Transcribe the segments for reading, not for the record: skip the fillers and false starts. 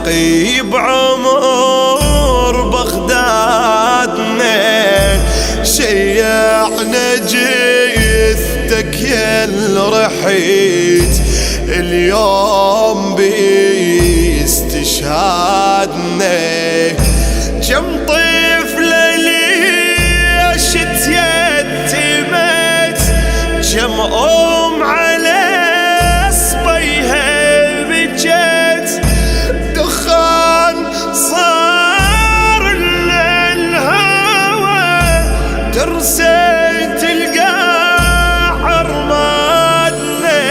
باقي بعمر بغدادنا شيعنا جثتك يل رحيت اليوم باستشهادنا كم طفلة ليش تيتمت كم أم على صبيها بجت دخان صار الهوى ترسي تلقى عرمادنا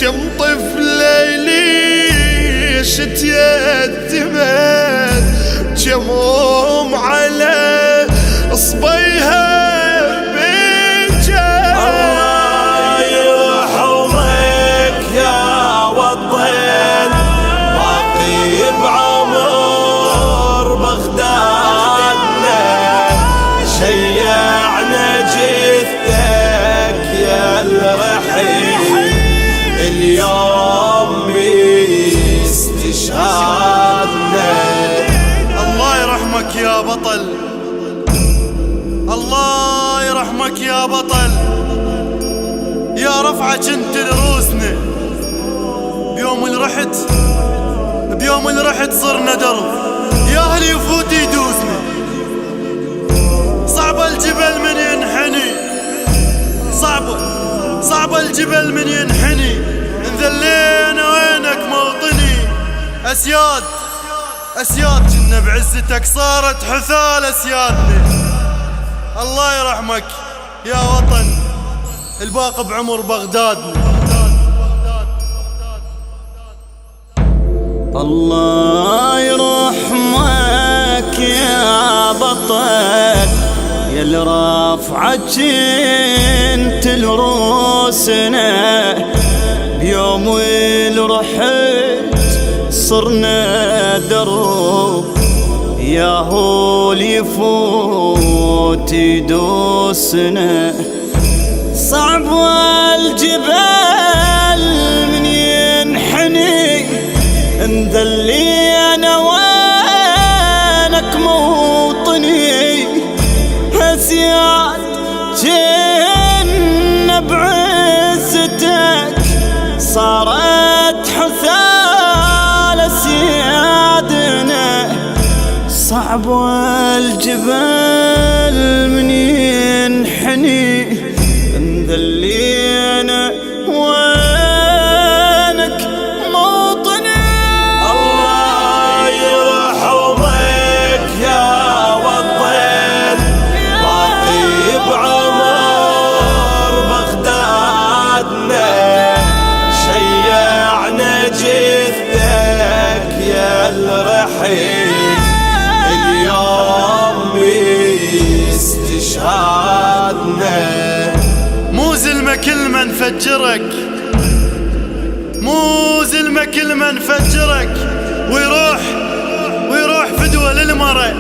كم طفلة ليش تيتمت كم أم على صبيها بجت الله يرحمك يا وطن باقي بعمر بغدادنا شيعنا جثتك يا الرحيل اليوم باستشهادنا. الله يرحمك يا بطل، الله يرحمك يا بطل، يا رفعة كنت لروسنا بيوم اللي رحت صرنا درب، يا اهل يفوت يدوسنا صعب الجبل من ينحني، صعب الجبل من ينحني، انذلينا وينك موطني، أسياد كنا بعزتك صارت حثال أسيادنا. الله يرحمك يا وطن الباقي بعمر بغدادنا. الله يرحمك يا بطل يا الرافعة انت لروسنا بيوم اللي رحت صرنا درب يا هو اللي يفوت يدوسنا صعب الجبال من ينحني انذلينا وينك موطني أسياد جن بعزتك صارت حثال أسيادنا صعب الجبال من ينحني انذلينا وينك موطني. الله يرحمك يا وطن باقي بعمر بغدادنا شيعنا جثتك يا الرحيل اليوم باستشهادنا. مو زلمة كل ما نفجرك، مو زلمة كل ما نفجرك ويروح فدوة للمرة،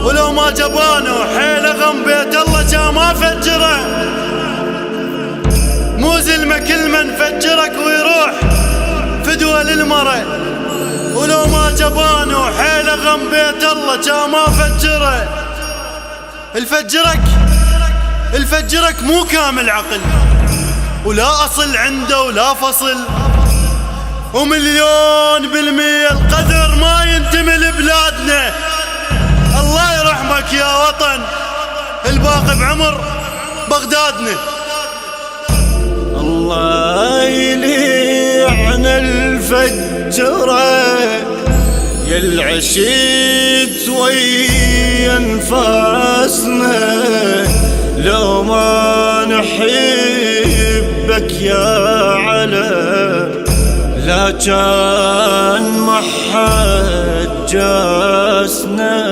ولو ما جبانه حيل غم بيت الله جا ما فجره. مو زلمة كل ما نفجرك ويروح فدوة للمرة، ولو ما جبانه حيل غم بيت الله جا ما فجره. الفجرك مو كامل عقل ولا أصل عنده ولا فصل، ومليون بالمية القدر ما ينتمي لبلادنا. الله يرحمك يا وطن الباقي بعمر بغدادنا. الله يلعن الفجرة يا العشيت ويا انفاسنا لو ما نحبك يا علا لا كان ما حد جاسنا.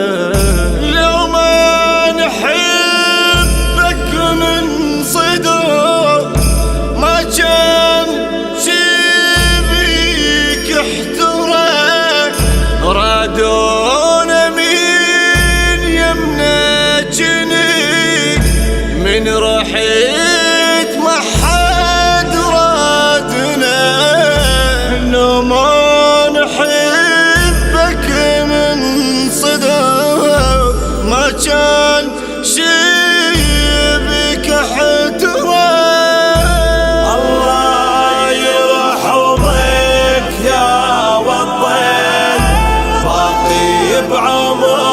لو ما نحبك من صدق ما كان شبيك احترق رادونا من يمنا جنيك من رحيت ما حد رادنا. كان شيبك احترى. الله يرحمك يا وطن باقي بعمر